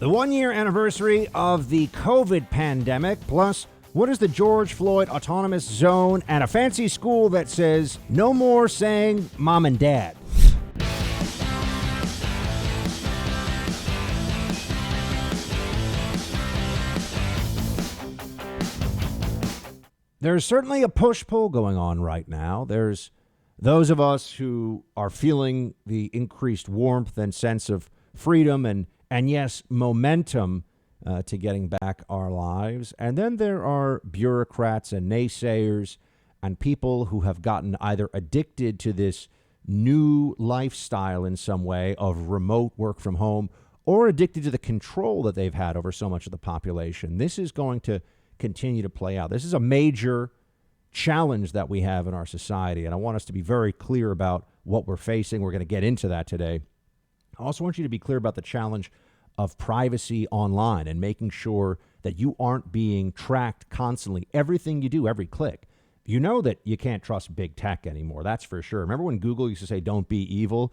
The 1-year anniversary of the COVID pandemic, plus what is the George Floyd Autonomous Zone, and a fancy school that says no more saying mom and dad. There's certainly a push-pull going on right now. There's those of us who are feeling the increased warmth and sense of freedom and yes, momentum to getting back our lives. And then there are bureaucrats and naysayers and people who have gotten either addicted to this new lifestyle in some way of remote work from home or addicted to the control that they've had over so much of the population. This is going to continue to play out. This is a major challenge that we have in our society, and I want us to be very clear about what we're facing. We're going to get into that today. I also want you to be clear about the challenge of privacy online and making sure that you aren't being tracked constantly. Everything you do, every click. You know that you can't trust big tech anymore. That's for sure. Remember when Google used to say, don't be evil?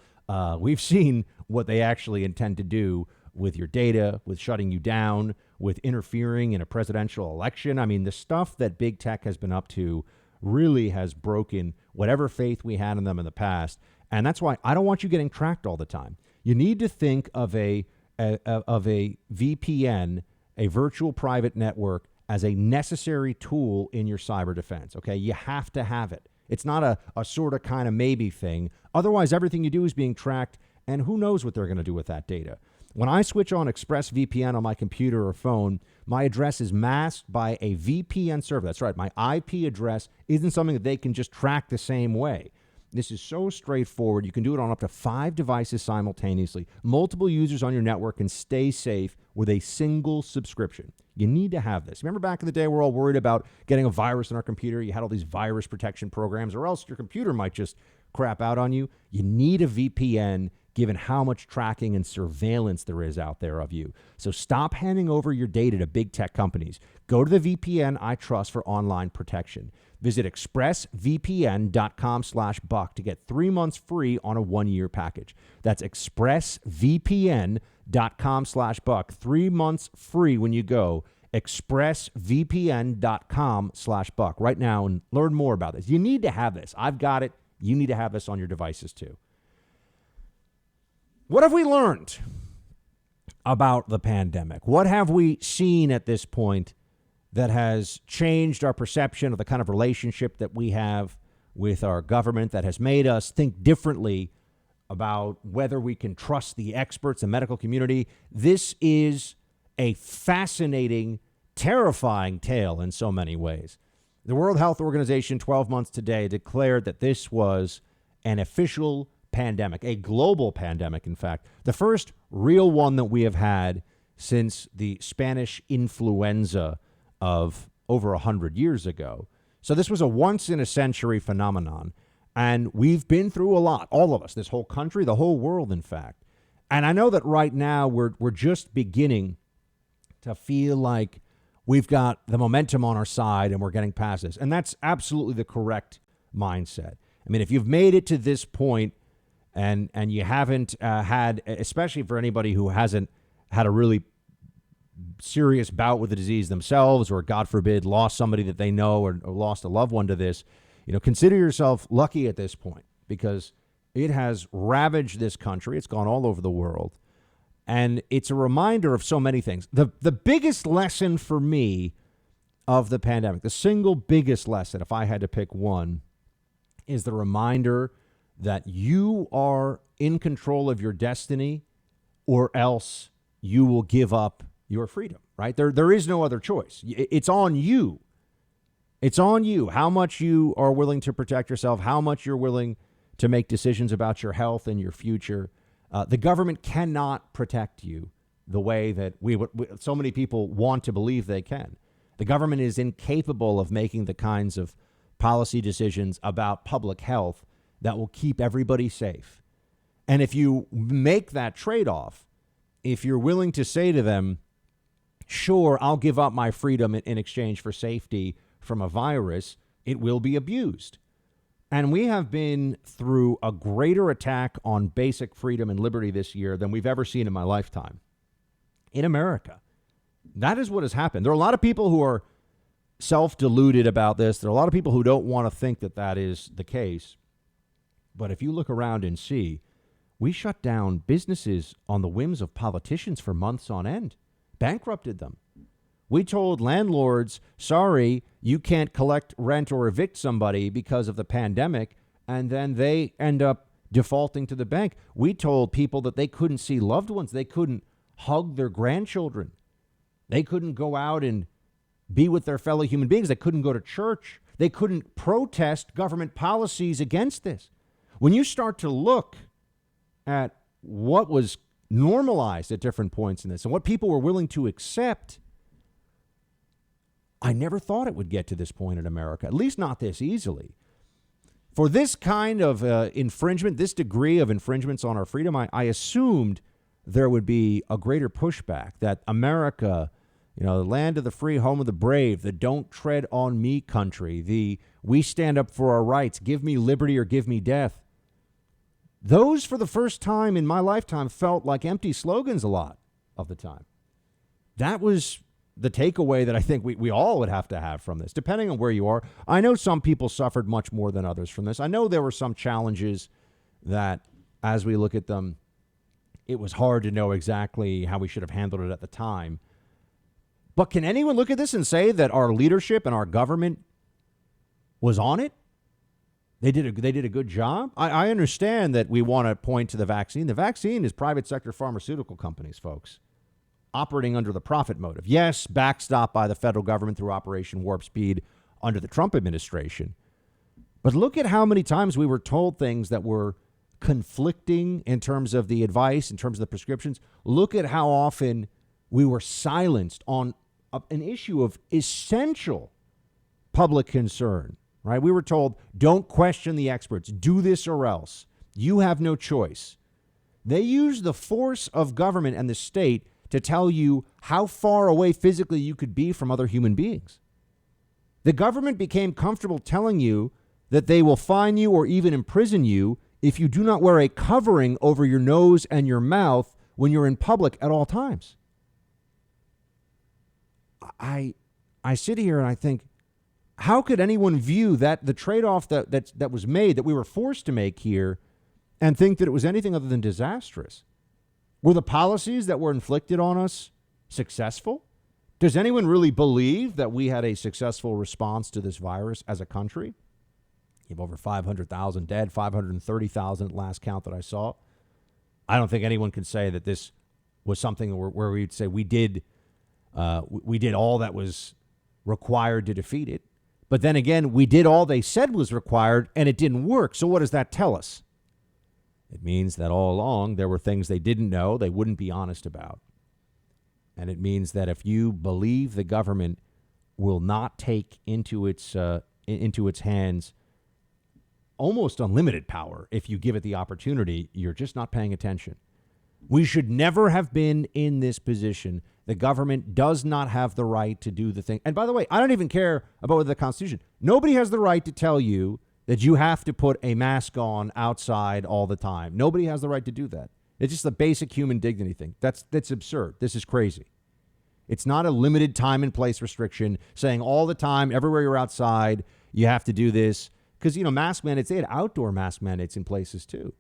We've seen what they actually intend to do with your data, with shutting you down, with interfering in a presidential election. I mean, the stuff that big tech has been up to really has broken whatever faith we had in them in the past. And that's why I don't want you getting tracked all the time. You need to think of a VPN, a virtual private network, as a necessary tool in your cyber defense. Okay, you have to have it. It's not a sort of kind of maybe thing. Otherwise, everything you do is being tracked, and who knows what they're going to do with that data. When I switch on ExpressVPN on my computer or phone, my address is masked by a VPN server. That's right. My IP address isn't something that they can just track the same way. This is so straightforward. You can do it on up to 5 devices simultaneously, multiple users on your network, and stay safe with a single subscription. You need to have this. Remember back in the day, we're all worried about getting a virus in our computer. You had all these virus protection programs, or else your computer might just crap out on you. You need a VPN, given how much tracking and surveillance there is out there of you. So stop handing over your data to big tech companies. Go to the VPN I trust for online protection. Visit expressvpn.com/buck to get 3 months free on a 1-year package. That's expressvpn.com/buck. 3 months free when you go. expressvpn.com/buck right now and learn more about this. You need to have this. I've got it. You need to have this on your devices too. What have we learned about the pandemic? What have we seen at this point that has changed our perception of the kind of relationship that we have with our government, that has made us think differently about whether we can trust the experts, the medical community? This is a fascinating, terrifying tale in so many ways. The World Health Organization, 12 months today, declared that this was an official pandemic, a global pandemic, in fact, the first real one that we have had since the Spanish influenza of over 100 years ago. So this was a once-in-a-century phenomenon, and we've been through a lot, all of us, this whole country, the whole world, in fact. And I know that right now we're just beginning to feel like we've got the momentum on our side and we're getting past this, and that's absolutely the correct mindset. I mean, if you've made it to this point and you haven't had, especially for anybody who hasn't had a really serious bout with the disease themselves, or God forbid, lost somebody that they know or lost a loved one to this, consider yourself lucky at this point, because it has ravaged this country. It's gone all over the world. And it's a reminder of so many things. The biggest lesson for me of the pandemic, the single biggest lesson, if I had to pick one, is the reminder that you are in control of your destiny, or else you will give up your freedom, right? There is no other choice. It's on you. It's on you how much you are willing to protect yourself, how much you're willing to make decisions about your health and your future. The government cannot protect you the way that so many people want to believe they can. The government is incapable of making the kinds of policy decisions about public health that will keep everybody safe. And if you make that trade-off, if you're willing to say to them, sure, I'll give up my freedom in exchange for safety from a virus, it will be abused. And we have been through a greater attack on basic freedom and liberty this year than we've ever seen in my lifetime. in America. That is what has happened. There are a lot of people who are self-deluded about this. There are a lot of people who don't want to think that that is the case. But if you look around and see, we shut down businesses on the whims of politicians for months on end, bankrupted them. We told landlords, sorry, you can't collect rent or evict somebody because of the pandemic, and then they end up defaulting to the bank. We told people that they couldn't see loved ones. They couldn't hug their grandchildren. They couldn't go out and be with their fellow human beings. They couldn't go to church. They couldn't protest government policies against this. When you start to look at what was normalized at different points in this and what people were willing to accept, I never thought it would get to this point in America, at least not this easily. For this kind of infringement, this degree of infringements on our freedom, I assumed there would be a greater pushback, that America, the land of the free, home of the brave, the don't tread on me country, the we stand up for our rights, give me liberty or give me death. Those, for the first time in my lifetime, felt like empty slogans a lot of the time. That was the takeaway that I think we all would have to have from this, depending on where you are. I know some people suffered much more than others from this. I know there were some challenges that, as we look at them, it was hard to know exactly how we should have handled it at the time. But can anyone look at this and say that our leadership and our government was on it? They did a good job. I understand that we want to point to the vaccine. The vaccine is private sector pharmaceutical companies, folks, operating under the profit motive. Yes, backstopped by the federal government through Operation Warp Speed under the Trump administration. But look at how many times we were told things that were conflicting in terms of the advice, in terms of the prescriptions. Look at how often we were silenced on an issue of essential public concern. Right? We were told, don't question the experts. Do this or else. You have no choice. They use the force of government and the state to tell you how far away physically you could be from other human beings. The government became comfortable telling you that they will fine you or even imprison you if you do not wear a covering over your nose and your mouth when you're in public at all times. I sit here and I think, how could anyone view that the trade-off that was made, that we were forced to make here, and think that it was anything other than disastrous? Were the policies that were inflicted on us successful? Does anyone really believe that we had a successful response to this virus as a country? You have over 500,000 dead, 530,000 at last count that I saw. I don't think anyone can say that this was something where we'd say we did all that was required to defeat it. But then again, we did all they said was required, and it didn't work. So what does that tell us? It means that all along there were things they didn't know, they wouldn't be honest about. And it means that if you believe the government will not take into its hands almost unlimited power if you give it the opportunity, you're just not paying attention. We should never have been in this position. The government does not have the right to do the thing. And by the way, I don't even care about the Constitution. Nobody has the right to tell you that you have to put a mask on outside all the time. Nobody has the right to do that. It's just a basic human dignity thing. That's absurd. This is crazy. It's not a limited time and place restriction saying all the time, everywhere you're outside, you have to do this. Because, mask mandates, they had outdoor mask mandates in places too.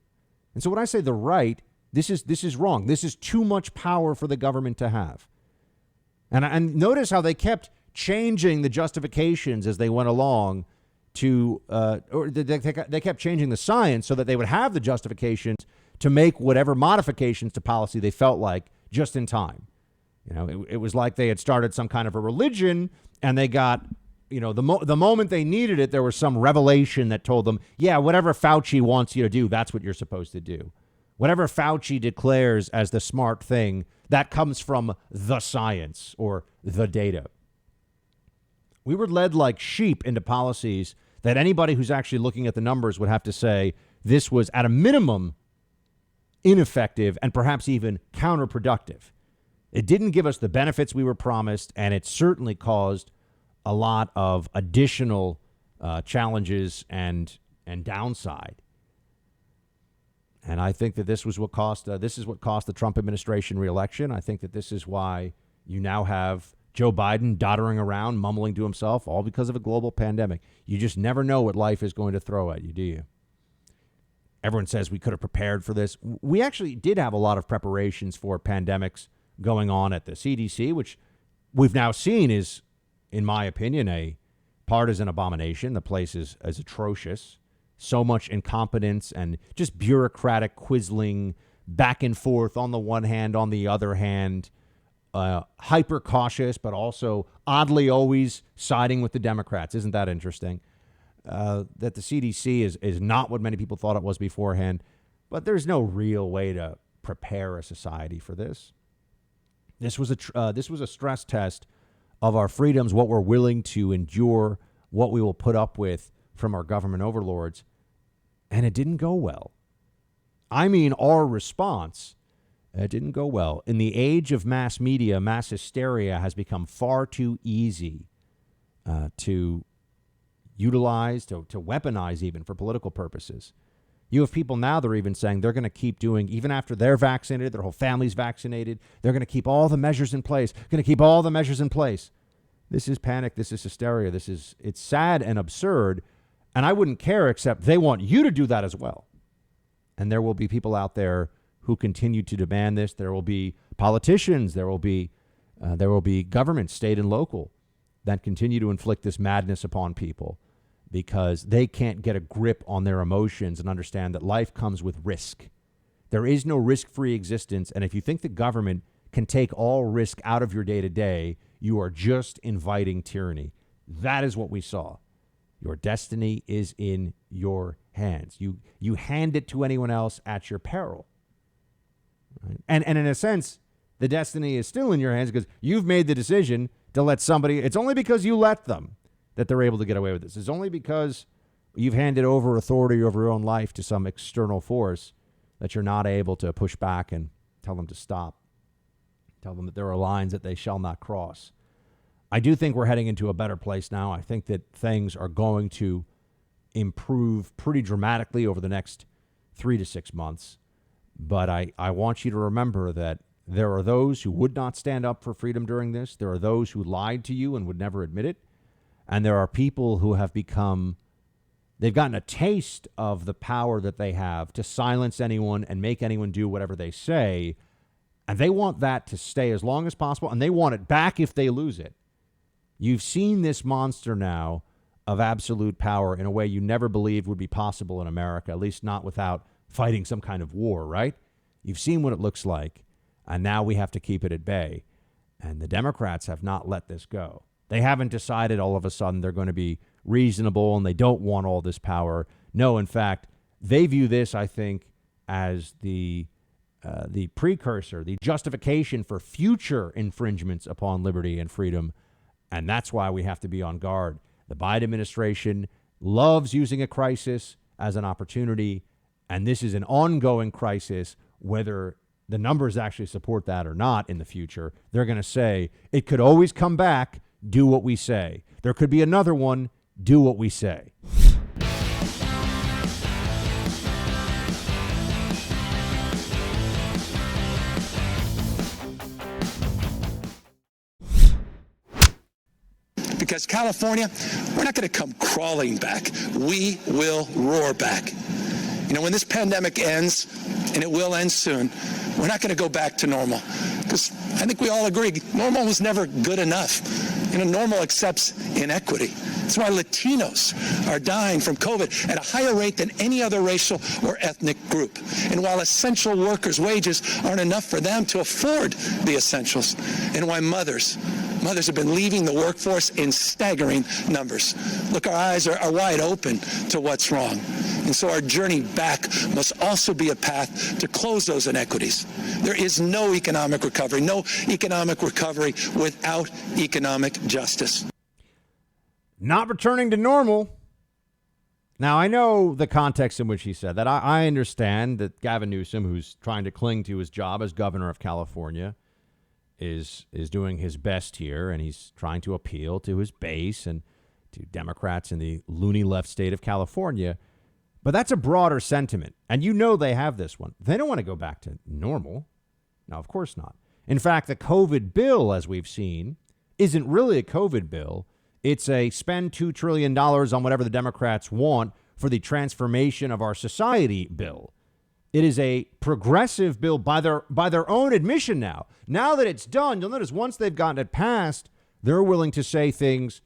And so when I say the right, this is wrong. This is too much power for the government to have. And notice how they kept changing the justifications as they went along they kept changing the science so that they would have the justifications to make whatever modifications to policy they felt like just in time. It was like they had started some kind of a religion and they got, the moment they needed it, there was some revelation that told them, yeah, whatever Fauci wants you to do, that's what you're supposed to do. Whatever Fauci declares as the smart thing, that comes from the science or the data. We were led like sheep into policies that anybody who's actually looking at the numbers would have to say this was at a minimum ineffective and perhaps even counterproductive. It didn't give us the benefits we were promised, and it certainly caused a lot of additional challenges and downside. And I think that this is what cost the Trump administration reelection. I think that this is why you now have Joe Biden doddering around, mumbling to himself, all because of a global pandemic. You just never know what life is going to throw at you, do you? Everyone says we could have prepared for this. We actually did have a lot of preparations for pandemics going on at the CDC, which we've now seen is, in my opinion, a partisan abomination. The place is atrocious. So much incompetence and just bureaucratic quizzling back and forth on the one hand, on the other hand, hyper cautious, but also oddly always siding with the Democrats. Isn't that interesting? That the CDC is not what many people thought it was beforehand, but there's no real way to prepare a society for this. This was a stress test of our freedoms, what we're willing to endure, what we will put up with from our government overlords, and it didn't go well. I mean, our response, it didn't go well. In the age of mass media, mass hysteria has become far too easy to utilize, to weaponize even for political purposes. You have people now that are even saying they're going to keep doing, even after they're vaccinated, their whole family's vaccinated, they're going to keep all the measures in place, This is panic. This is hysteria. It's sad and absurd. And I wouldn't care, except they want you to do that as well. And there will be people out there who continue to demand this. There will be politicians. There will be governments, state and local, that continue to inflict this madness upon people because they can't get a grip on their emotions and understand that life comes with risk. There is no risk-free existence. And if you think the government can take all risk out of your day-to-day, you are just inviting tyranny. That is what we saw. Your destiny is in your hands. You hand it to anyone else at your peril. Right? And in a sense, the destiny is still in your hands because you've made the decision to let somebody. It's only because you let them that they're able to get away with this. It's only because you've handed over authority over your own life to some external force that you're not able to push back and tell them to stop. Tell them that there are lines that they shall not cross. I do think we're heading into a better place now. I think that things are going to improve pretty dramatically over the next 3 to 6 months. But I want you to remember that there are those who would not stand up for freedom during this. There are those who lied to you and would never admit it. And there are people who have they've gotten a taste of the power that they have to silence anyone and make anyone do whatever they say. And they want that to stay as long as possible. And they want it back if they lose it. You've seen this monster now of absolute power in a way you never believed would be possible in America, at least not without fighting some kind of war, right? You've seen what it looks like, and now we have to keep it at bay. And the Democrats have not let this go. They haven't decided all of a sudden they're going to be reasonable and they don't want all this power. No, in fact, they view this, I think, as the precursor, the justification for future infringements upon liberty and freedom. And that's why we have to be on guard. The Biden administration loves using a crisis as an opportunity, and this is an ongoing crisis, whether the numbers actually support that or not in the future. They're going to say, it could always come back, do what we say. There could be another one, do what we say. Because California, we're not going to come crawling back. We will roar back. You know, when this pandemic ends, and it will end soon, we're not going to go back to normal. Because I think we all agree, normal was never good enough. You know, normal accepts inequity. That's why Latinos are dying from COVID at a higher rate than any other racial or ethnic group. And while essential workers' wages aren't enough for them to afford the essentials. And why mothers have been leaving the workforce in staggering numbers. Look, our eyes are wide open to what's wrong. And so our journey back must also be a path to close those inequities. There is no economic recovery without economic justice. Not returning to normal. Now, I know the context in which he said that. I understand that Gavin Newsom, who's trying to cling to his job as governor of California, is doing his best here, and he's trying to appeal to his base and to Democrats in the loony left state of California. But that's a broader sentiment. And you know they have this one. They don't want to go back to normal. No, of course not. In fact, the COVID bill, as we've seen, isn't really a COVID bill. It's a spend $2 trillion on whatever the Democrats want for the transformation of our society bill. It is a progressive bill by their own admission now. Now that it's done, you'll notice once they've gotten it passed, they're willing to say things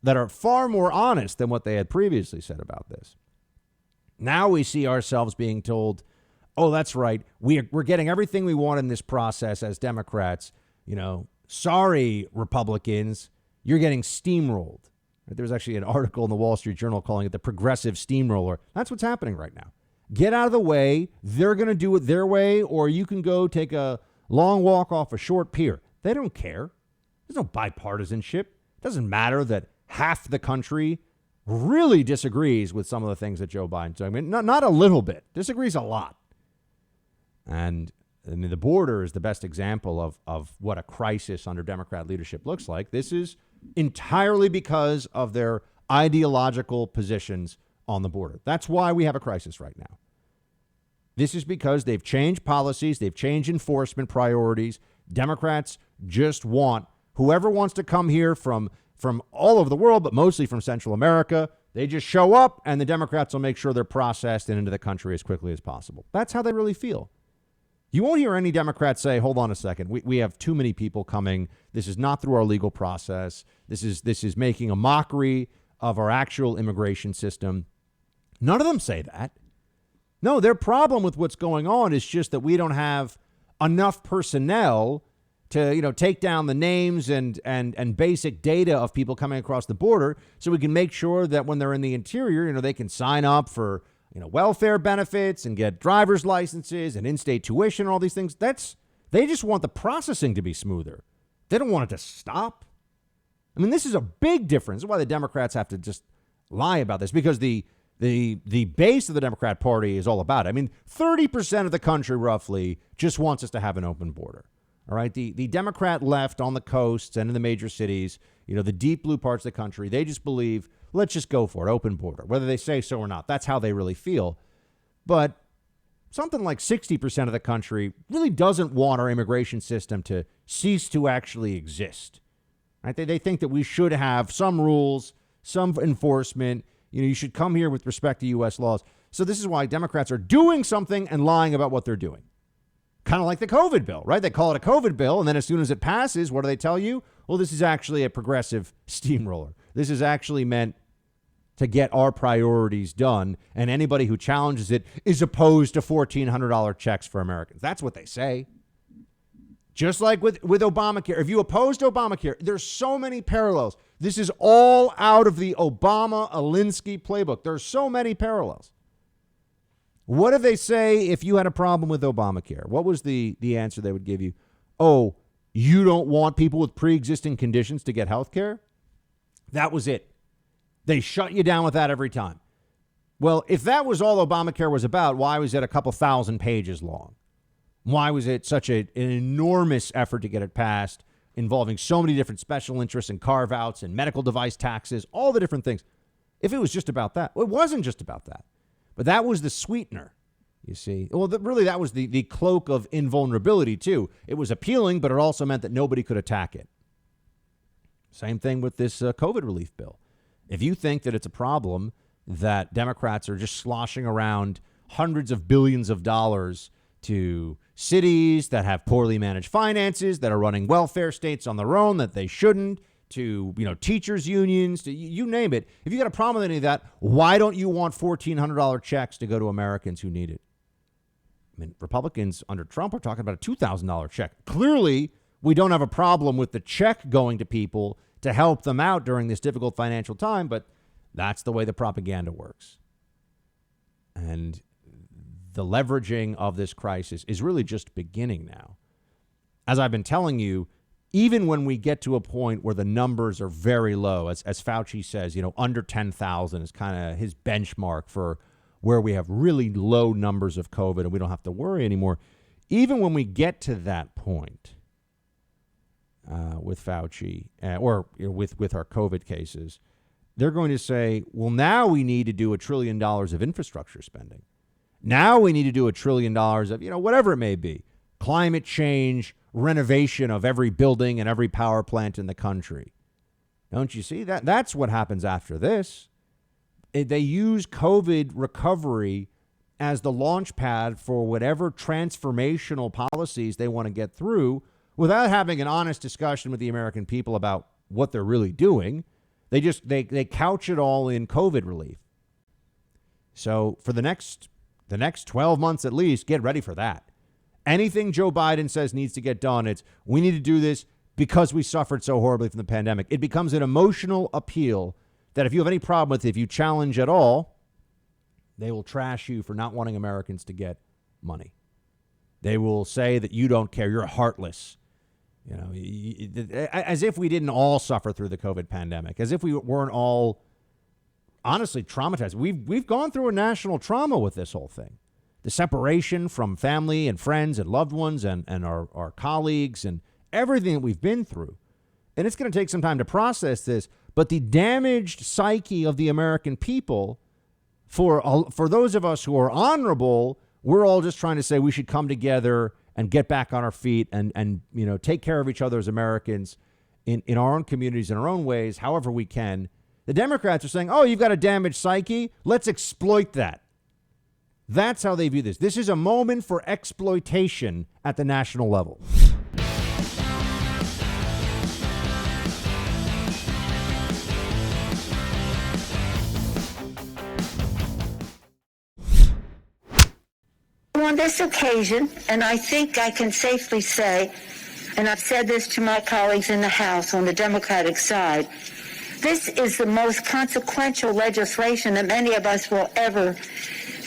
that are far more honest than what they had previously said about this. Now we see ourselves being told, oh, that's right, we're getting everything we want in this process as Democrats. You know, sorry, Republicans, you're getting steamrolled. There was actually an article in the Wall Street Journal calling it the progressive steamroller. That's what's happening right now. Get out of the way. They're going to do it their way, or you can go take a long walk off a short pier. They don't care. There's no bipartisanship. It doesn't matter that half the country really disagrees with some of the things that Joe Biden's doing. I mean, not a little bit. Disagrees a lot. And I mean, the border is the best example of what a crisis under Democrat leadership looks like. This is entirely because of their ideological positions on the border. That's why we have a crisis right now. This is because they've changed policies. They've changed enforcement priorities. Democrats just want whoever wants to come here from all over the world, but mostly from Central America. They just show up and the Democrats will make sure they're processed and into the country as quickly as possible. That's how they really feel. You won't hear any Democrats say, hold on a second, we have too many people coming. This is not through our legal process. This is making a mockery of our actual immigration system. None of them say that. No, their problem with what's going on is just that we don't have enough personnel to, you know, take down the names and basic data of people coming across the border so we can make sure that when they're in the interior, you know, they can sign up for, you know, welfare benefits and get driver's licenses and in-state tuition and all these things. They just want the processing to be smoother. They don't want it to stop. I mean, this is a big difference. That's why the Democrats have to just lie about this, because the base of the Democrat Party is all about it. I mean, 30% of the country roughly just wants us to have an open border. All right. The Democrat left on the coasts and in the major cities, you know, the deep blue parts of the country, they just believe, let's just go for it. Open border, whether they say so or not. That's how they really feel. But something like 60% of the country really doesn't want our immigration system to cease to actually exist. Right? They think that we should have some rules, some enforcement. You know, you should come here with respect to U.S. laws. So this is why Democrats are doing something and lying about what they're doing. Kind of like the COVID bill, right? They call it a COVID bill, and then as soon as it passes, what do they tell you? Well, this is actually a progressive steamroller. This is actually meant to get our priorities done, and anybody who challenges it is opposed to $1,400 checks for Americans. That's what they say. Just like with Obamacare. If you opposed Obamacare, there's so many parallels. This is all out of the Obama-Alinsky playbook. There's so many parallels. What did they say if you had a problem with Obamacare? What was the answer they would give you? Oh, you don't want people with pre-existing conditions to get health care? That was it. They shut you down with that every time. Well, if that was all Obamacare was about, why was it a couple thousand pages long? Why was it such an enormous effort to get it passed, involving so many different special interests and carve-outs and medical device taxes, all the different things? If it was just about that. Well, it wasn't just about that. But that was the sweetener, you see. Well, really, that was the cloak of invulnerability, too. It was appealing, but it also meant that nobody could attack it. Same thing with this COVID relief bill. If you think that it's a problem that Democrats are just sloshing around hundreds of billions of dollars to cities that have poorly managed finances, that are running welfare states on their own, that they shouldn't, to, you know, teachers unions, to you name it. If you got a problem with any of that, why don't you want $1,400 checks to go to Americans who need it? I mean, Republicans under Trump are talking about a $2,000 check. Clearly, we don't have a problem with the check going to people to help them out during this difficult financial time, but that's the way the propaganda works. And the leveraging of this crisis is really just beginning now. As I've been telling you, even when we get to a point where the numbers are very low, as Fauci says, you know, under 10,000 is kind of his benchmark for where we have really low numbers of COVID and we don't have to worry anymore. Even when we get to that point with Fauci or with our COVID cases, they're going to say, well, now we need to do $1 trillion of infrastructure spending. Now we need to do $1 trillion of, whatever it may be, climate change, renovation of every building and every power plant in the country. Don't you see that? That's what happens after this. They use COVID recovery as the launch pad for whatever transformational policies they want to get through without having an honest discussion with the American people about what they're really doing. They couch it all in COVID relief. So for the next 12 months at least, get ready for that. Anything Joe Biden says needs to get done, it's we need to do this because we suffered so horribly from the pandemic. It becomes an emotional appeal that if you have any problem with it, if you challenge at all, they will trash you for not wanting Americans to get money. They will say that you don't care. You're heartless. As if we didn't all suffer through the COVID pandemic, as if we weren't all honestly traumatized. We've gone through a national trauma with this whole thing. The separation from family and friends and loved ones and our colleagues and everything that we've been through. And it's going to take some time to process this. But the damaged psyche of the American people, for those of us who are honorable, we're all just trying to say we should come together and get back on our feet and take care of each other as Americans in our own communities, in our own ways, however we can. The Democrats are saying, oh, you've got a damaged psyche. Let's exploit that. That's how they view this. This is a moment for exploitation at the national level. On this occasion, and I think I can safely say, and I've said this to my colleagues in the House on the Democratic side, this is the most consequential legislation that many of us will ever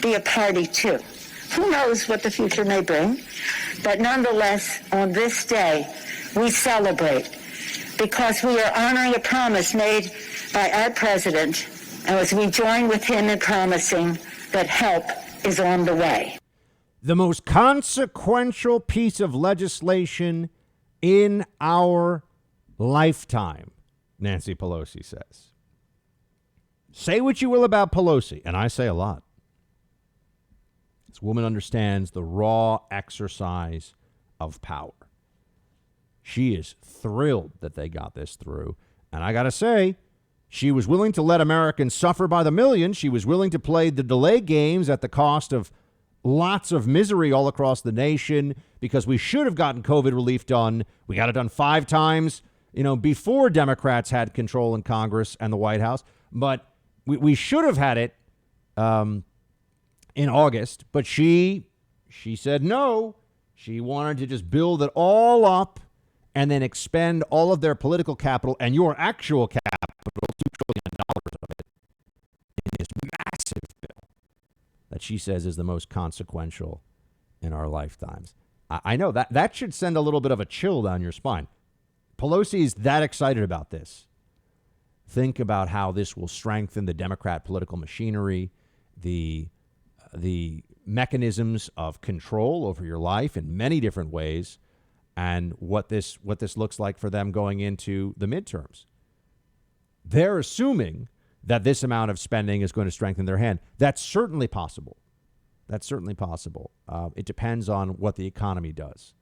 be a party to. Who knows what the future may bring, but nonetheless, on this day, we celebrate because we are honoring a promise made by our president, and as we join with him in promising that help is on the way. The most consequential piece of legislation in our lifetime, Nancy Pelosi says. Say what you will about Pelosi, and I say a lot. This woman understands the raw exercise of power. She is thrilled that they got this through. And I got to say, she was willing to let Americans suffer by the millions. She was willing to play the delay games at the cost of lots of misery all across the nation because we should have gotten COVID relief done. We got it done 5 times, before Democrats had control in Congress and the White House. But we should have had it in August. But she said no. She wanted to just build it all up and then expend all of their political capital and your actual capital, $2 trillion of it, in this massive bill that she says is the most consequential in our lifetimes. I know that should send a little bit of a chill down your spine. Pelosi is that excited about this. Think about how this will strengthen the Democrat political machinery, the mechanisms of control over your life in many different ways, and what this looks like for them going into the midterms. They're assuming that this amount of spending is going to strengthen their hand. That's certainly possible. It depends on what the economy does.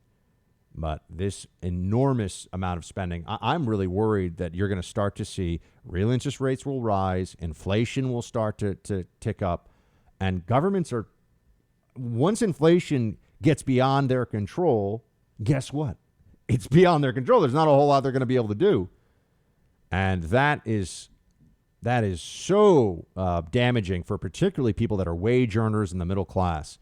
But this enormous amount of spending, I'm really worried that you're going to start to see real interest rates will rise, inflation will start to tick up, and governments are, once inflation gets beyond their control, guess what? It's beyond their control. There's not a whole lot they're going to be able to do. And that is so damaging for particularly people that are wage earners in the middle class.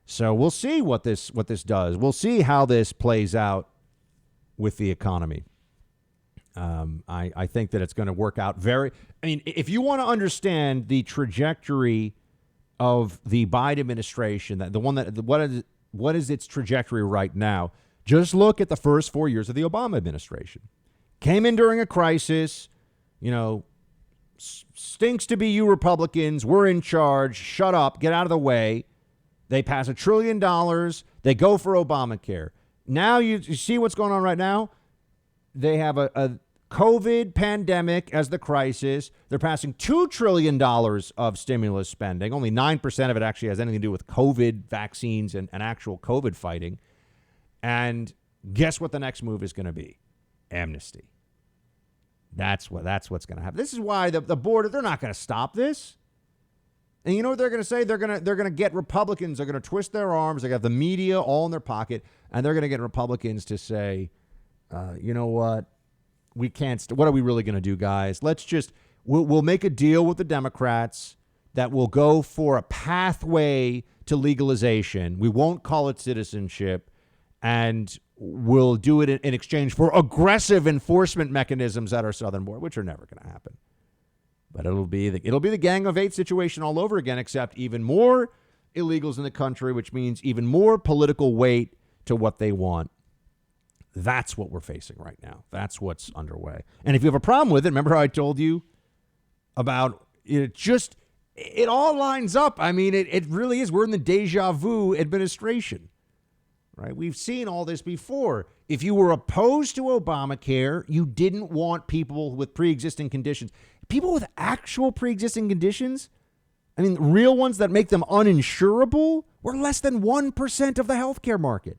So we'll see what this does. We'll see how this plays out with the economy. I think that it's going to work out if you want to understand the trajectory of the Biden administration, what is its trajectory right now, just look at the first 4 years of the Obama administration. Came in during a crisis, stinks to be you Republicans. We're in charge. Shut up. Get out of the way. They pass $1 trillion. They go for Obamacare. Now you see what's going on right now? They have a COVID pandemic as the crisis. They're passing $2 trillion of stimulus spending. Only 9% of it actually has anything to do with COVID vaccines and actual COVID fighting. And guess what the next move is going to be? Amnesty. That's what's going to happen. This is why the border, they're not going to stop this. And you know what they're going to say? They're going to get Republicans. They're going to twist their arms. They got the media all in their pocket, and they're going to get Republicans to say, you know what? We can't. What are we really going to do, guys? We'll make a deal with the Democrats that will go for a pathway to legalization. We won't call it citizenship, and we'll do it in exchange for aggressive enforcement mechanisms at our southern border, which are never going to happen. But it'll be the Gang of Eight situation all over again, except even more illegals in the country, which means even more political weight to what they want. That's what we're facing right now. That's what's underway. And if you have a problem with it, remember how I told you about it? It all lines up. I mean, it really is. We're in the deja vu administration, right? We've seen all this before. If you were opposed to Obamacare, you didn't want people with pre-existing conditions. People with actual pre-existing conditions, I mean, real ones that make them uninsurable, were less than 1% of the healthcare market.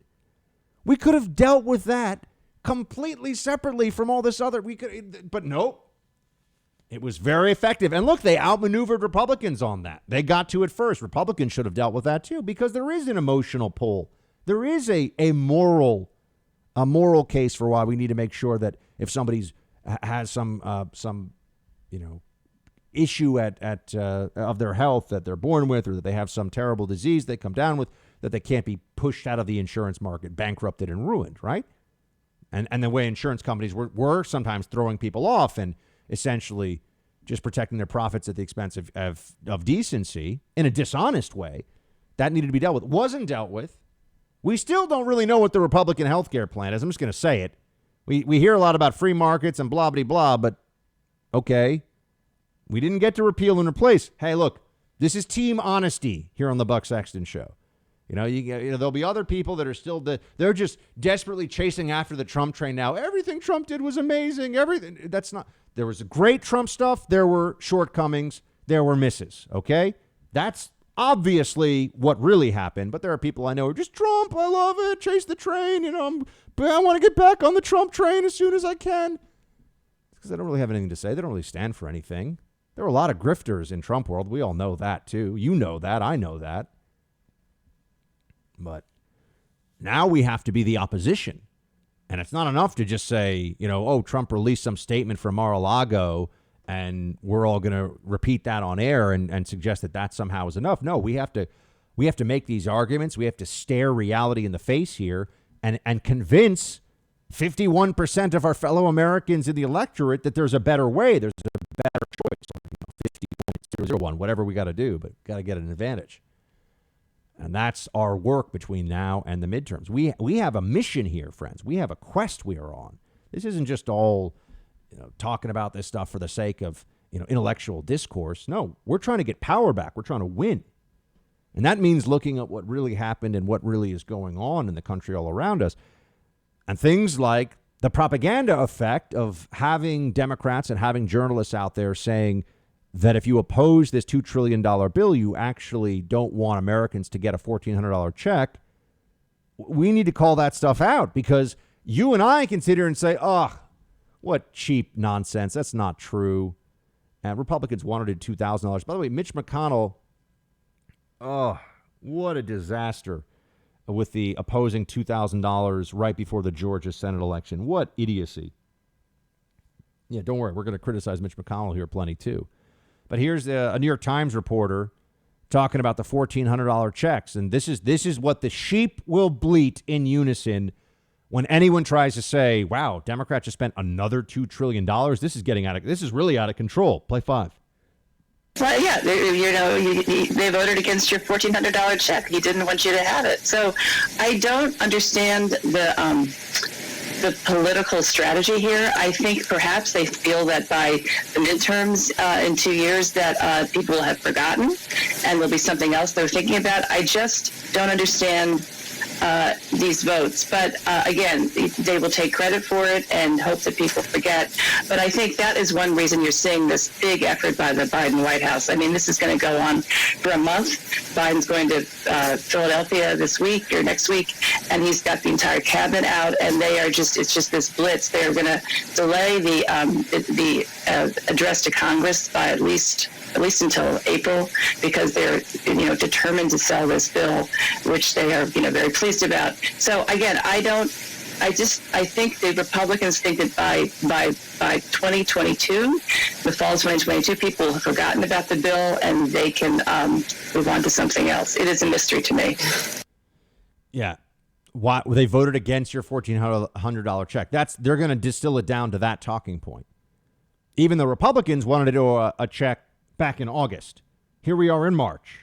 We could have dealt with that completely separately from all this other. But nope. It was very effective. And look, they outmaneuvered Republicans on that. They got to it first. Republicans should have dealt with that too, because there is an emotional pull. There is a moral case for why we need to make sure that if somebody's has some issue of their health that they're born with, or that they have some terrible disease they come down with, that they can't be pushed out of the insurance market, bankrupted and ruined, right? And the way insurance companies were sometimes throwing people off and essentially just protecting their profits at the expense of decency in a dishonest way, that needed to be dealt with. Wasn't dealt with. We still don't really know what the Republican health care plan is. I'm just going to say it. We hear a lot about free markets and blah, blah, blah, but okay. We didn't get to repeal and replace. Hey, look, this is team honesty here on the Buck Sexton Show. You know, there'll be other people that are still they're just desperately chasing after the Trump train now. Everything Trump did was amazing. Everything. That's not. There was great Trump stuff. There were shortcomings. There were misses. Okay, that's obviously what really happened. But there are people I know who are just Trump. I love it. Chase the train. You know, I want to get back on the Trump train as soon as I can. Because they don't really have anything to say. They don't really stand for anything. There are a lot of grifters in Trump world. We all know that too. You know that. I know that. But now we have to be the opposition. And it's not enough to just say, Trump released some statement from Mar-a-Lago and we're all going to repeat that on air and suggest that somehow is enough. No, we have to make these arguments. We have to stare reality in the face here and convince 51% of our fellow Americans in the electorate that there's a better way. There's a better choice. 50.001, whatever we got to do, but got to get an advantage. And that's our work between now and the midterms. We have a mission here, friends. We have a quest we are on. This isn't just all talking about this stuff for the sake of intellectual discourse. No, we're trying to get power back. We're trying to win. And that means looking at what really happened and what really is going on in the country all around us. And things like the propaganda effect of having Democrats and having journalists out there saying that if you oppose this $2 trillion bill, you actually don't want Americans to get a $1,400 check. We need to call that stuff out, because you and I can sit here and say, oh, what cheap nonsense. That's not true. And Republicans wanted $2,000. By the way, Mitch McConnell, oh, what a disaster with the opposing $2,000 right before the Georgia Senate election. What idiocy. Yeah, don't worry. We're going to criticize Mitch McConnell here plenty, too. But here's a New York Times reporter talking about the $1,400 checks. And this is what the sheep will bleat in unison when anyone tries to say, wow, Democrats just spent another $2 trillion. This is really out of control. Play 5. Well, yeah, they voted against your $1,400 check. He didn't want you to have it. So I don't understand the political strategy here. I think perhaps they feel that by the midterms in 2 years that people will have forgotten and there'll be something else they're thinking about. I just don't understand these votes. But again, they will take credit for it and hope that people forget. But I think that is one reason you're seeing this big effort by the Biden White House. I mean, this is going to go on for a month. Biden's going to Philadelphia this week or next week, and he's got the entire cabinet out, and it's just this blitz. They're going to delay the address to Congress by at least until April, because they're determined to sell this bill, which they are very pleased about. So again, I think the Republicans think that by 2022, the fall of 2022, people will have forgotten about the bill and they can move on to something else. It is a mystery to me. Yeah. Why they voted against your $1,400 check? They're going to distill it down to that talking point. Even the Republicans wanted to do a check back in August. Here we are in March.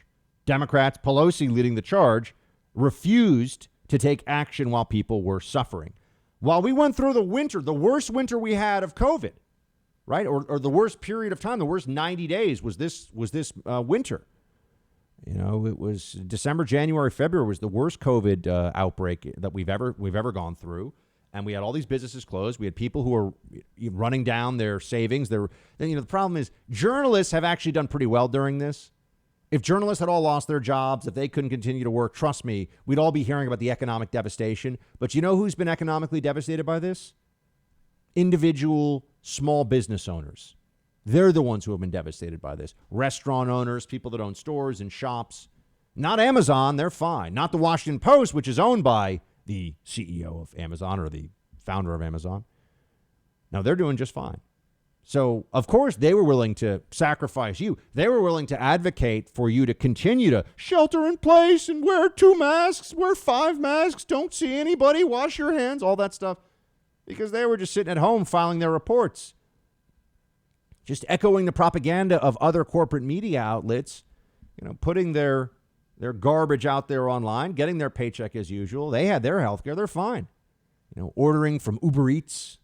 Democrats, Pelosi leading the charge, refused to take action while people were suffering. While we went through the winter, the worst winter we had of COVID, right? Or the worst period of time, the worst 90 days was this winter. It was December, January, February was the worst COVID outbreak that we've ever gone through. And we had all these businesses closed. We had people who were running down their savings. The problem is journalists have actually done pretty well during this. If journalists had all lost their jobs, if they couldn't continue to work, trust me, we'd all be hearing about the economic devastation. But you know who's been economically devastated by this? Individual small business owners. They're the ones who have been devastated by this. Restaurant owners, people that own stores and shops. Not Amazon, they're fine. Not the Washington Post, which is owned by the CEO of Amazon or the founder of Amazon. No, they're doing just fine. So, of course, they were willing to sacrifice you. They were willing to advocate for you to continue to shelter in place and wear 2 masks, wear 5 masks, don't see anybody, wash your hands, all that stuff, because they were just sitting at home filing their reports, just echoing the propaganda of other corporate media outlets, putting their garbage out there online, getting their paycheck as usual. They had their health care. They're fine. Ordering from Uber Eats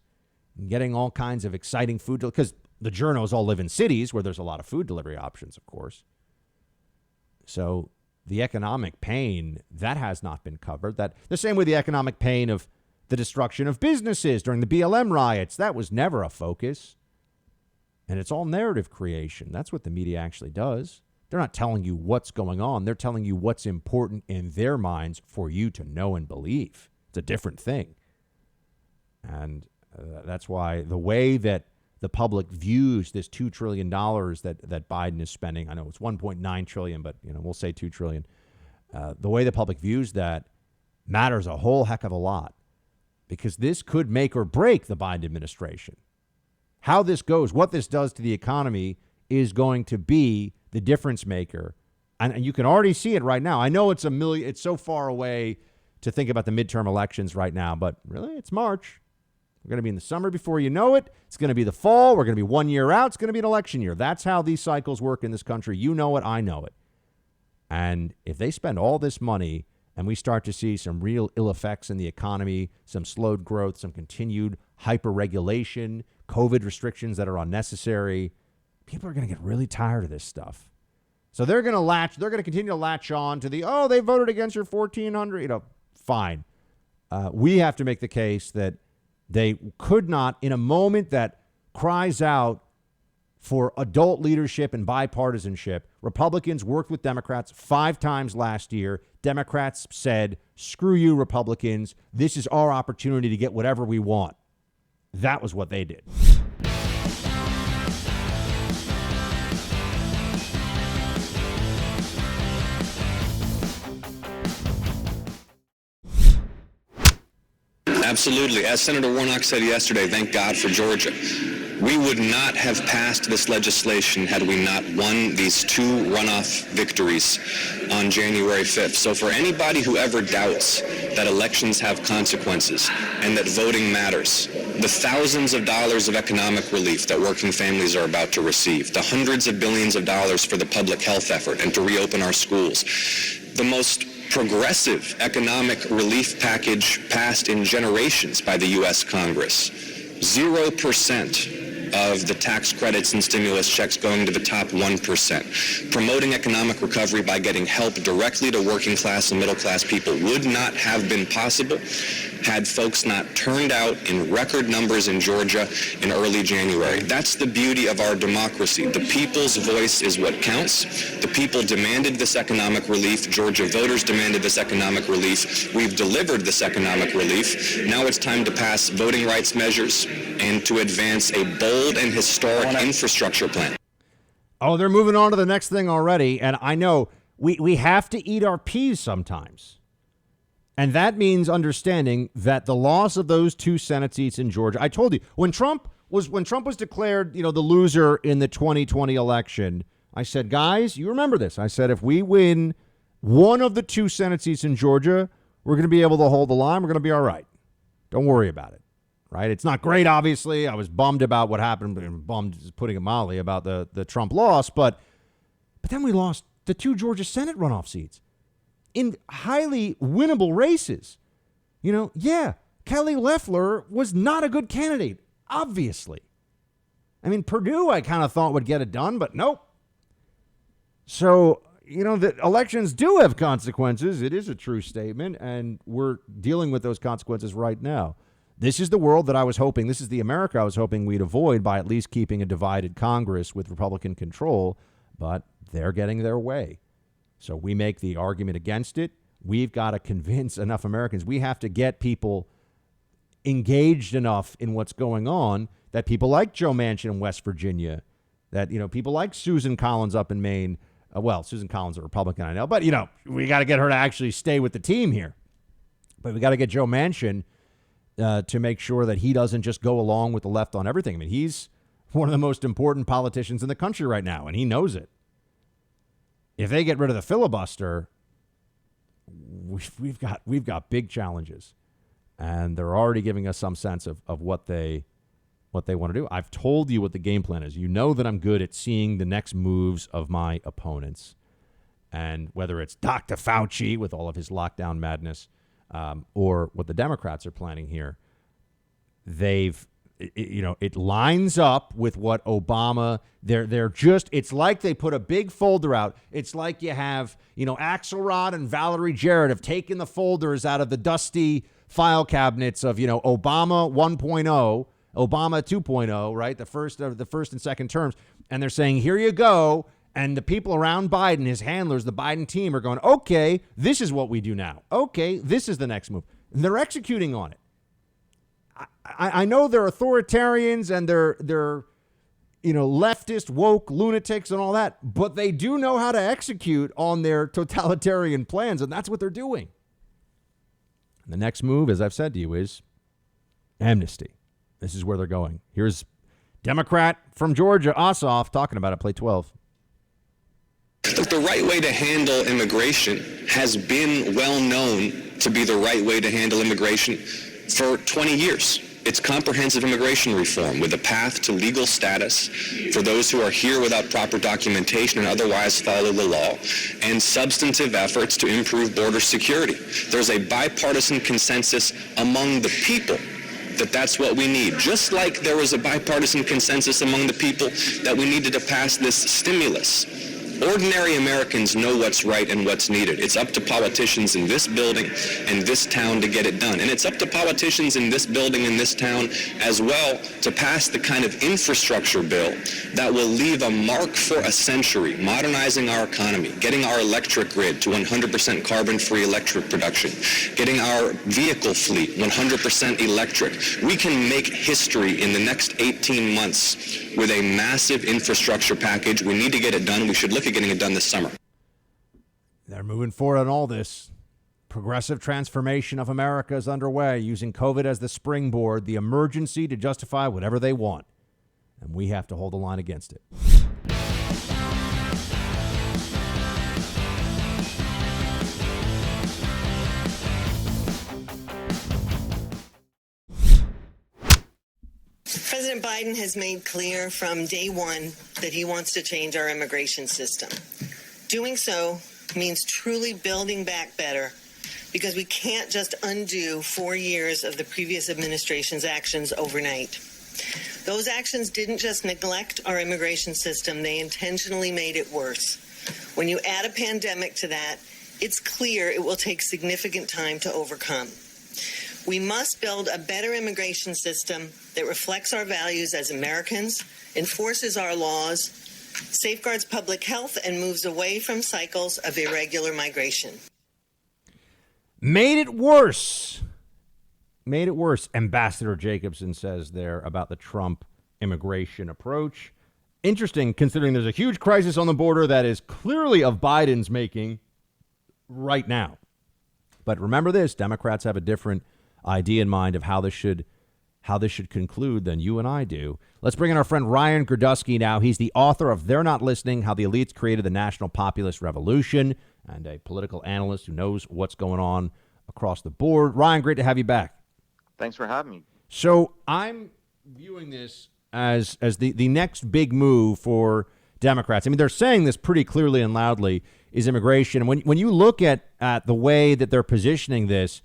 and getting all kinds of exciting food, because the journos all live in cities where there's a lot of food delivery options, of course. So the economic pain, that has not been covered. That the same with the economic pain of the destruction of businesses during the BLM riots. That was never a focus. And it's all narrative creation. That's what the media actually does. They're not telling you what's going on. They're telling you what's important in their minds for you to know and believe. It's a different thing. And that's why the way that the public views this $2 trillion that Biden is spending, I know it's $1.9 trillion, but we'll say $2 trillion. The way the public views that matters a whole heck of a lot, because this could make or break the Biden administration. How this goes, what this does to the economy is going to be the difference maker. And you can already see it right now. I know it's so far away to think about the midterm elections right now, but really it's March. We're going to be in the summer before you know it. It's going to be the fall. We're going to be 1 year out. It's going to be an election year. That's how these cycles work in this country. You know it. I know it. And if they spend all this money and we start to see some real ill effects in the economy, some slowed growth, some continued hyper-regulation, COVID restrictions that are unnecessary, people are going to get really tired of this stuff. So they're going to continue to latch on to they voted against your 1,400, fine. We have to make the case that they could not, in a moment that cries out for adult leadership and bipartisanship. Republicans worked with Democrats 5 times last year. Democrats said, screw you, Republicans. This is our opportunity to get whatever we want. That was what they did. Absolutely. As Senator Warnock said yesterday, thank God for Georgia. We would not have passed this legislation had we not won these 2 runoff victories on January 5th. So for anybody who ever doubts that elections have consequences and that voting matters, the thousands of dollars of economic relief that working families are about to receive, the hundreds of billions of dollars for the public health effort and to reopen our schools, the most progressive economic relief package passed in generations by the U.S. Congress, 0% of the tax credits and stimulus checks going to the top 1%. Promoting economic recovery by getting help directly to working class and middle class people would not have been possible had folks not turned out in record numbers in Georgia in early January. That's the beauty of our democracy. The people's voice is what counts. The people demanded this economic relief. Georgia voters demanded this economic relief. We've delivered this economic relief. Now it's time to pass voting rights measures and to advance a bold and historic infrastructure plan. Oh, they're moving on to the next thing already. And I know we have to eat our peas sometimes. And that means understanding that the loss of those 2 Senate seats in Georgia. I told you, when Trump was declared, the loser in the 2020 election, I said, guys, you remember this. I said, if we win one of the 2 Senate seats in Georgia, we're going to be able to hold the line. We're going to be all right. Don't worry about it. Right? It's not great, obviously. I was bummed about what happened. Bummed is putting it mildly about the Trump loss. But then we lost the 2 Georgia Senate runoff seats in highly winnable races. Kelly Loeffler was not a good candidate, obviously. I mean, Perdue I kind of thought would get it done, but nope. So, the elections do have consequences. It is a true statement, and we're dealing with those consequences right now. This is the world that I was hoping, this is the America I was hoping we'd avoid by at least keeping a divided Congress with Republican control, but they're getting their way. So we make the argument against it. We've got to convince enough Americans. We have to get people engaged enough in what's going on that people like Joe Manchin in West Virginia, that, people like Susan Collins up in Maine. Susan Collins is a Republican, I know, but, we got to get her to actually stay with the team here. But we got to get Joe Manchin to make sure that he doesn't just go along with the left on everything. I mean, he's one of the most important politicians in the country right now, and he knows it. If they get rid of the filibuster, we've got big challenges, and they're already giving us some sense of what they want to do. I've told you what the game plan is. You know that I'm good at seeing the next moves of my opponents, and whether it's Dr. Fauci with all of his lockdown madness, or what the Democrats are planning here, it lines up with what Obama, it's like they put a big folder out. It's like you have, Axelrod and Valerie Jarrett have taken the folders out of the dusty file cabinets of, Obama 1.0, Obama 2.0, right? The first and second terms. And they're saying, here you go. And the people around Biden, his handlers, the Biden team are going, okay, this is what we do now. Okay, this is the next move. And they're executing on it. I know they're authoritarians and they're leftist, woke lunatics and all that, but they do know how to execute on their totalitarian plans, and that's what they're doing. And the next move, as I've said to you, is amnesty. This is where they're going. Here's Democrat from Georgia, Ossoff, talking about it, play 12. Look, the right way to handle immigration has been well known to be the right way to handle immigration for 20 years. It's comprehensive immigration reform with a path to legal status for those who are here without proper documentation and otherwise follow the law, and substantive efforts to improve border security. There's a bipartisan consensus among the people that that's what we need. Just like there was a bipartisan consensus among the people that we needed to pass this stimulus. Ordinary Americans know what's right and what's needed. It's up to politicians in this building and this town to get it done. And it's up to politicians in this building and this town as well to pass the kind of infrastructure bill that will leave a mark for a century, modernizing our economy, getting our electric grid to 100% carbon-free electric production, getting our vehicle fleet 100% electric. We can make history in the next 18 months with a massive infrastructure package. We need to get it done. We should look at getting it done this summer. They're moving forward on all this. Progressive transformation of America is underway, using COVID as the springboard, the emergency to justify whatever they want. And we have to hold the line against it. President Biden has made clear from day one that he wants to change our immigration system. Doing so means truly building back better, because we can't just undo 4 years of the previous administration's actions overnight. Those actions didn't just neglect our immigration system, they intentionally made it worse. When you add a pandemic to that, it's clear it will take significant time to overcome. We must build a better immigration system that reflects our values as Americans, enforces our laws, safeguards public health, and moves away from cycles of irregular migration. Made it worse. Made it worse, Ambassador Jacobson says there about the Trump immigration approach. Interesting, considering there's a huge crisis on the border that is clearly of Biden's making right now. But remember this, Democrats have a different idea in mind of how this should conclude than you and I do. Let's bring in our friend Ryan Girdusky now. He's the author of Theyre Not Listening, How the Elites Created the National Populist Revolution, and a political analyst who knows what's going on across the board. Ryan, great to have you back. Thanks for having me. So I'm viewing this as the next big move for Democrats. I mean, they're saying this pretty clearly and loudly, is immigration. And when you look at the way that they're positioning this,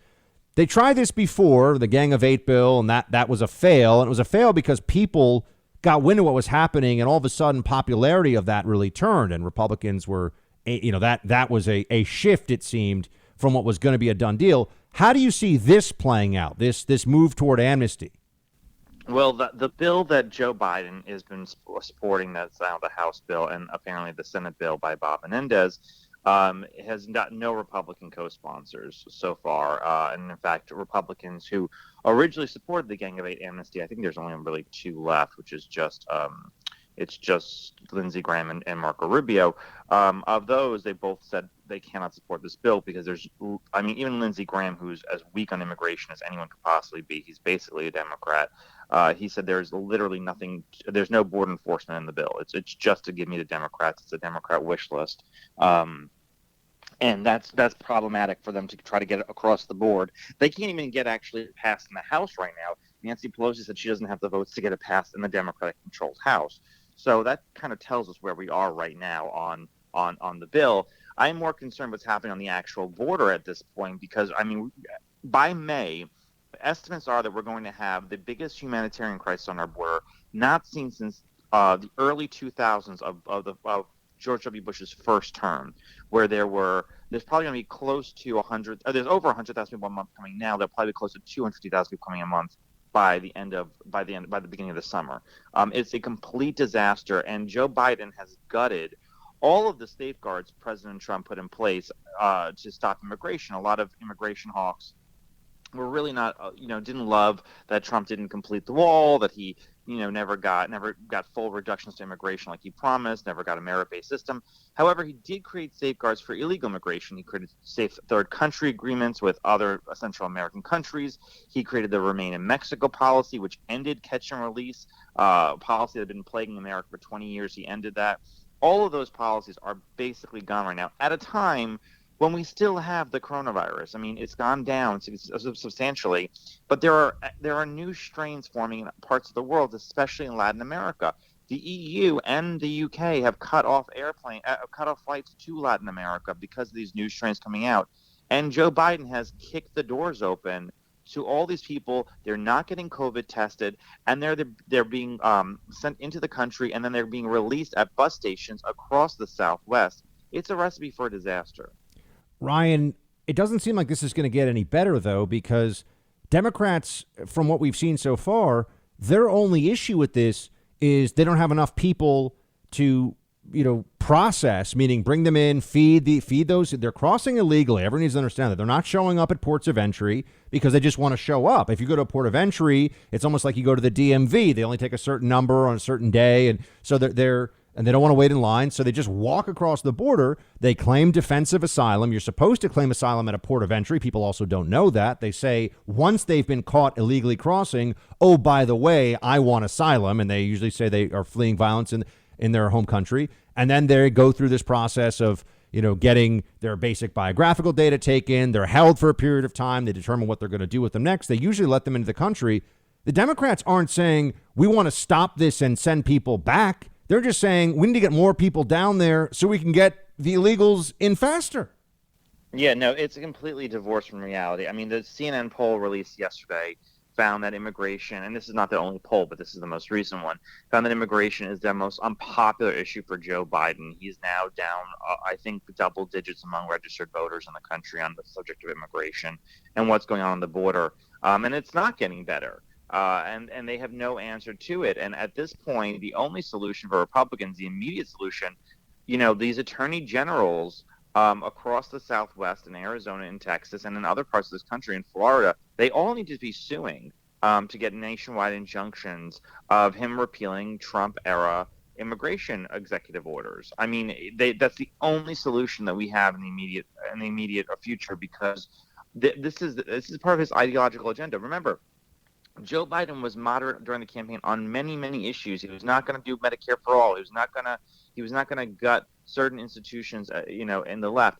they tried this before, the Gang of Eight bill, and that was a fail. And it was a fail because people got wind of what was happening, and all of a sudden popularity of that really turned, and Republicans were, that was a shift, it seemed, from what was going to be a done deal. How do you see this playing out, this move toward amnesty? Well, the bill that Joe Biden has been supporting, that's now the House bill, and apparently the Senate bill by Bob Menendez, has got no Republican co-sponsors so far. And in fact, Republicans who originally supported the Gang of Eight amnesty, I think there's only really two left, which is just it's just Lindsey Graham and Marco Rubio. Of those, they both said they cannot support this bill because even Lindsey Graham, who's as weak on immigration as anyone could possibly be, he's basically a Democrat. He said there's literally nothing, there's no border enforcement in the bill. It's just to give me the Democrats. It's a Democrat wish list. And that's problematic for them to try to get it across the board. They can't even get actually passed in the House right now. Nancy Pelosi said she doesn't have the votes to get it passed in the Democratic-controlled House. So that kind of tells us where we are right now on the bill. I'm more concerned what's happening on the actual border at this point because, by May, estimates are that we're going to have the biggest humanitarian crisis on our border not seen since the early 2000s of George W. Bush's first term, where there's probably going to be close to 100. There's over 100,000 people a month coming now. There'll probably be close to 250,000 people coming a month by the beginning of the summer. It's a complete disaster, and Joe Biden has gutted all of the safeguards President Trump put in place to stop immigration. A lot of immigration hawks were really not, didn't love that Trump didn't complete the wall, that he, never got full reductions to immigration like he promised, never got a merit-based system. However, he did create safeguards for illegal immigration. He created safe third country agreements with other Central American countries. He created the Remain in Mexico policy, which ended catch and release, policy that had been plaguing America for 20 years. He ended that. All of those policies are basically gone right now at a time when we still have the coronavirus. It's gone down substantially, but there are new strains forming in parts of the world, especially in Latin America. The EU and the UK have cut off flights to Latin America because of these new strains coming out. And Joe Biden has kicked the doors open to all these people. They're not getting COVID tested, and they're being sent into the country, and then they're being released at bus stations across the Southwest. It's a recipe for a disaster. Ryan, it doesn't seem like this is going to get any better, though, because Democrats, from what we've seen so far, their only issue with this is they don't have enough people to, process, meaning bring them in, feed those. They're crossing illegally. Everyone needs to understand that. They're not showing up at ports of entry because they just want to show up. If you go to a port of entry, it's almost like you go to the DMV. They only take a certain number on a certain day, and so and they don't want to wait in line, so they just walk across the border. They claim defensive asylum. You're supposed to claim asylum at a port of entry. People also don't know that. They say once they've been caught illegally crossing, oh, by the way, I want asylum. And they usually say they are fleeing violence in their home country. And then they go through this process of, getting their basic biographical data taken. They're held for a period of time. They determine what they're going to do with them next. They usually let them into the country. The Democrats aren't saying we want to stop this and send people back. They're just saying we need to get more people down there so we can get the illegals in faster. Yeah, no, it's completely divorced from reality. The CNN poll released yesterday found that immigration, and this is not the only poll, but this is the most recent one, found that immigration is the most unpopular issue for Joe Biden. He's now down, I think, double digits among registered voters in the country on the subject of immigration and what's going on the border. And it's not getting better. And they have no answer to it. And at this point, the only solution for Republicans, the immediate solution, these attorney generals across the Southwest, in Arizona, in Texas, and in other parts of this country, in Florida, they all need to be suing to get nationwide injunctions of him repealing Trump-era immigration executive orders. I mean, that's the only solution that we have in the immediate future, because this is part of his ideological agenda. Remember, Joe Biden was moderate during the campaign on many, many issues. He was not going to do Medicare for all. He was not going to gut certain institutions, in the left.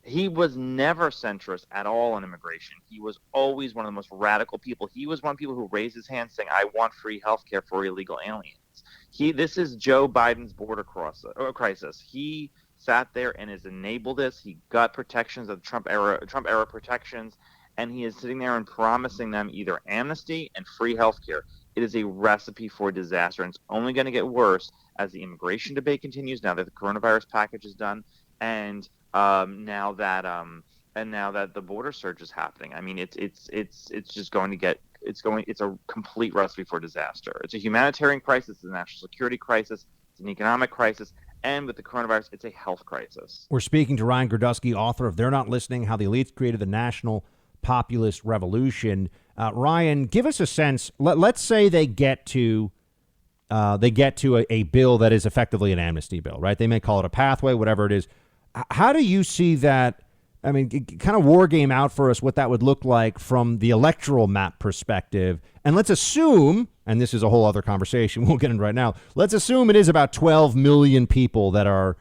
He was never centrist at all on immigration. He was always one of the most radical people. He was one of the people who raised his hand saying, "I want free health care for illegal aliens." This is Joe Biden's border crisis. He sat there and has enabled this. He got protections of Trump era protections, and he is sitting there and promising them either amnesty and free health care. It is a recipe for disaster, and it's only going to get worse as the immigration debate continues, now that the coronavirus package is done, and now that the border surge is happening. I mean, it's a complete recipe for disaster. It's a humanitarian crisis, it's a national security crisis, it's an economic crisis, and with the coronavirus, it's a health crisis. We're speaking to Ryan Girdusky, author of Theyre Not Listening: How the Elites Created the National Populist Revolution. Ryan, give us a sense. Let's say they get to a bill that is effectively an amnesty bill, right? They may call it a pathway, whatever it is. How do you see that? I mean, kind of war game out for us what that would look like from the electoral map perspective. And let's assume, and this is a whole other conversation we'll get into right now, let's assume it is about 12 million people that are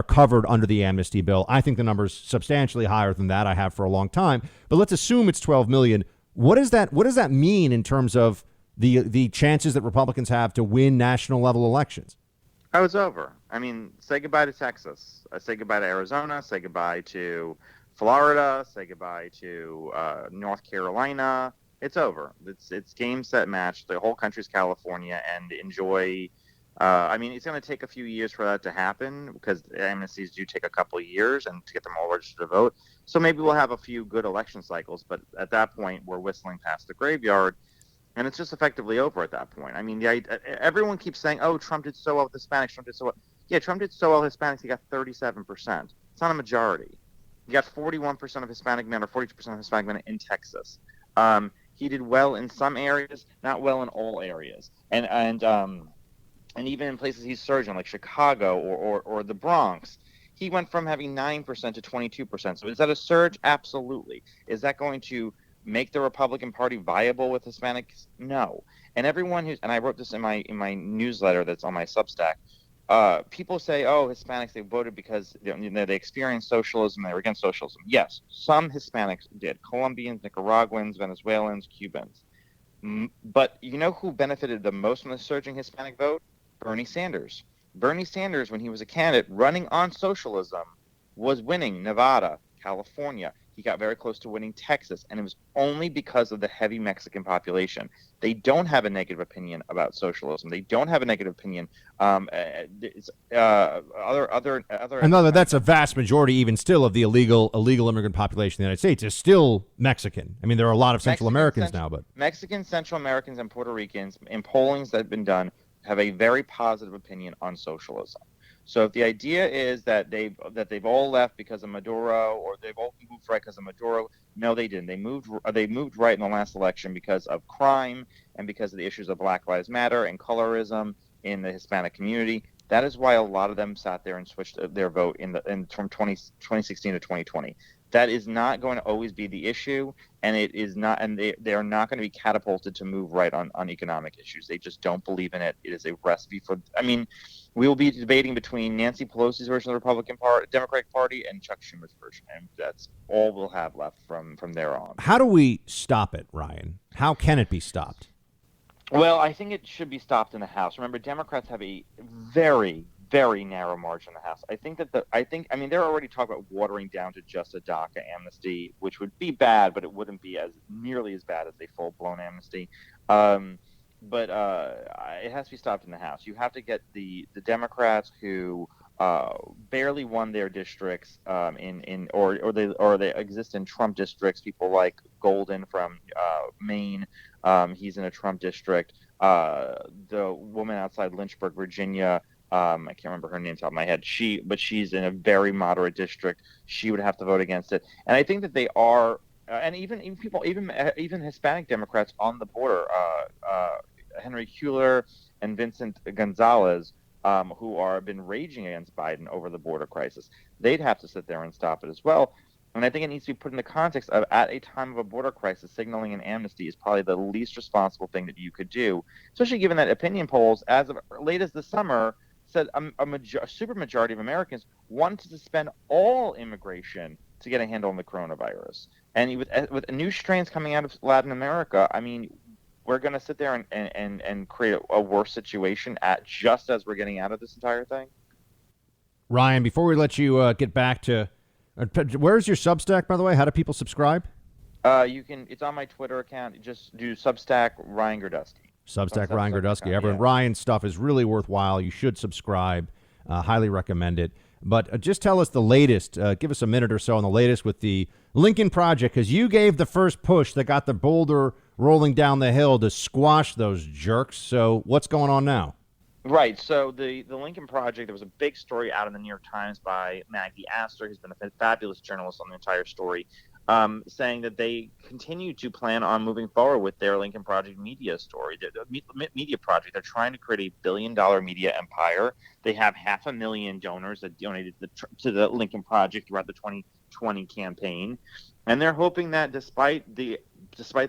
covered under the amnesty bill. I think the number's substantially higher than that. I have for a long time. But let's assume it's 12 million. What does that mean in terms of the chances that Republicans have to win national level elections? Oh, it's over. I mean, say goodbye to Texas. Say goodbye to Arizona. Say goodbye to Florida. Say goodbye to North Carolina. It's over. It's game, set, match. The whole country's California, and enjoy. I mean, it's going to take a few years for that to happen, because amnesties do take a couple of years and to get them all registered to vote. So maybe we'll have a few good election cycles, but at that point, we're whistling past the graveyard, and it's just effectively over at that point. I mean, everyone keeps saying, "Oh, Trump did so well with Hispanics. Trump did so well." Yeah, Trump did so well with Hispanics. He got 37%. It's not a majority. He got 41% of Hispanic men, or 42% of Hispanic men in Texas. He did well in some areas, not well in all areas, and even in places he's surging, like Chicago or the Bronx, he went from having 9% to 22%. So is that a surge? Absolutely. Is that going to make the Republican Party viable with Hispanics? No. And and I wrote this in my newsletter that's on my Substack. People say, "Oh, Hispanics, they voted because they experienced socialism, they were against socialism." Yes, some Hispanics did. Colombians, Nicaraguans, Venezuelans, Cubans. But you know who benefited the most from the surging Hispanic vote? Bernie Sanders. Bernie Sanders, when he was a candidate running on socialism, was winning Nevada, California. He got very close to winning Texas, and it was only because of the heavy Mexican population. They don't have a negative opinion about socialism. They don't have a negative opinion. That's a vast majority, even still, of the illegal immigrant population in the United States is still Mexican. I mean, there are a lot of Central Americans now, but Mexicans, Central Americans, and Puerto Ricans, in pollings that have been done, have a very positive opinion on socialism. So if the idea is that they've all left because of Maduro, or they've all moved right because of Maduro, no, they didn't. They moved right in the last election because of crime and because of the issues of Black Lives Matter and colorism in the Hispanic community. That is why a lot of them sat there and switched their vote from 2016 to 2020. That is not going to always be the issue, and it is not, and they are not going to be catapulted to move right on economic issues. They just don't believe in it. It is a recipe for. I mean, we will be debating between Nancy Pelosi's version of the Democratic Party and Chuck Schumer's version, and that's all we'll have left from there on. How do we stop it, Ryan? How can it be stopped? Well, I think it should be stopped in the House. Remember, Democrats have a very, very narrow margin in the House. I mean, they're already talking about watering down to just a DACA amnesty, which would be bad, but it wouldn't be as nearly as bad as a full-blown amnesty. But it has to be stopped in the House. You have to get the Democrats who barely won their districts or they exist in Trump districts. People like Golden from Maine, he's in a Trump district. The woman outside Lynchburg, Virginia, I can't remember her name off the top of my head. She's in a very moderate district. She would have to vote against it. And I think that they are, and even Hispanic Democrats on the border, Henry Cuellar and Vincent Gonzalez, who are been raging against Biden over the border crisis, they'd have to sit there and stop it as well. And I think it needs to be put in the context of, at a time of a border crisis, signaling an amnesty is probably the least responsible thing that you could do, especially given that opinion polls, as of late as the summer, said a super majority of Americans want to suspend all immigration to get a handle on the coronavirus. And with new strains coming out of Latin America, I mean, we're going to sit there and create a worse situation just as we're getting out of this entire thing. Ryan, before we let you get back to where's your Substack, by the way? How do people subscribe? It's on my Twitter account. Just do Substack Ryan Girdusky. Substack Ryan Girdusky. Everyone, Ryan's stuff is really worthwhile. You should subscribe. Highly recommend it. But just tell us the latest. Give us a minute or so on the latest with the Lincoln Project, because you gave the first push that got the boulder rolling down the hill to squash those jerks. So what's going on now? Right. So the Lincoln Project, there was a big story out in the New York Times by Maggie Astor, who's been a fabulous journalist on the entire story, saying that they continue to plan on moving forward with their Lincoln Project media story, the media project. They're trying to create a billion-dollar media empire. They have 500,000 donors that donated to the Lincoln Project throughout the 2020 campaign, and they're hoping that despite the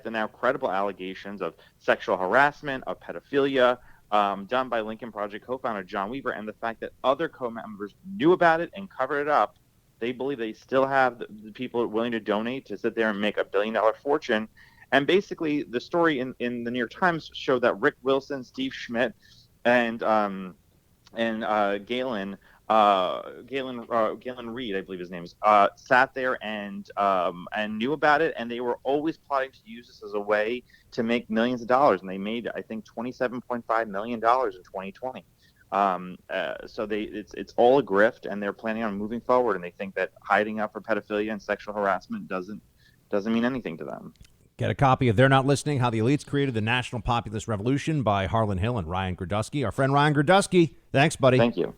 now credible allegations of sexual harassment, of pedophilia, done by Lincoln Project co-founder John Weaver, and the fact that other co-members knew about it and covered it up, they believe they still have the people willing to donate to sit there and make $1 billion fortune. And basically, the story in the New York Times showed that Rick Wilson, Steve Schmidt, and Galen Reed, I believe his name is, sat there and knew about it, and they were always plotting to use this as a way to make millions of dollars, and they made, I think, $27.5 million in 2020. So it's all a grift, and they're planning on moving forward, and they think that hiding up for pedophilia and sexual harassment doesn't mean anything to them. Get a copy of They're Not Listening, How the Elites Created the National Populist Revolution by Harlan Hill and Ryan Girdusky. Our friend Ryan Girdusky. Thanks, buddy. Thank you.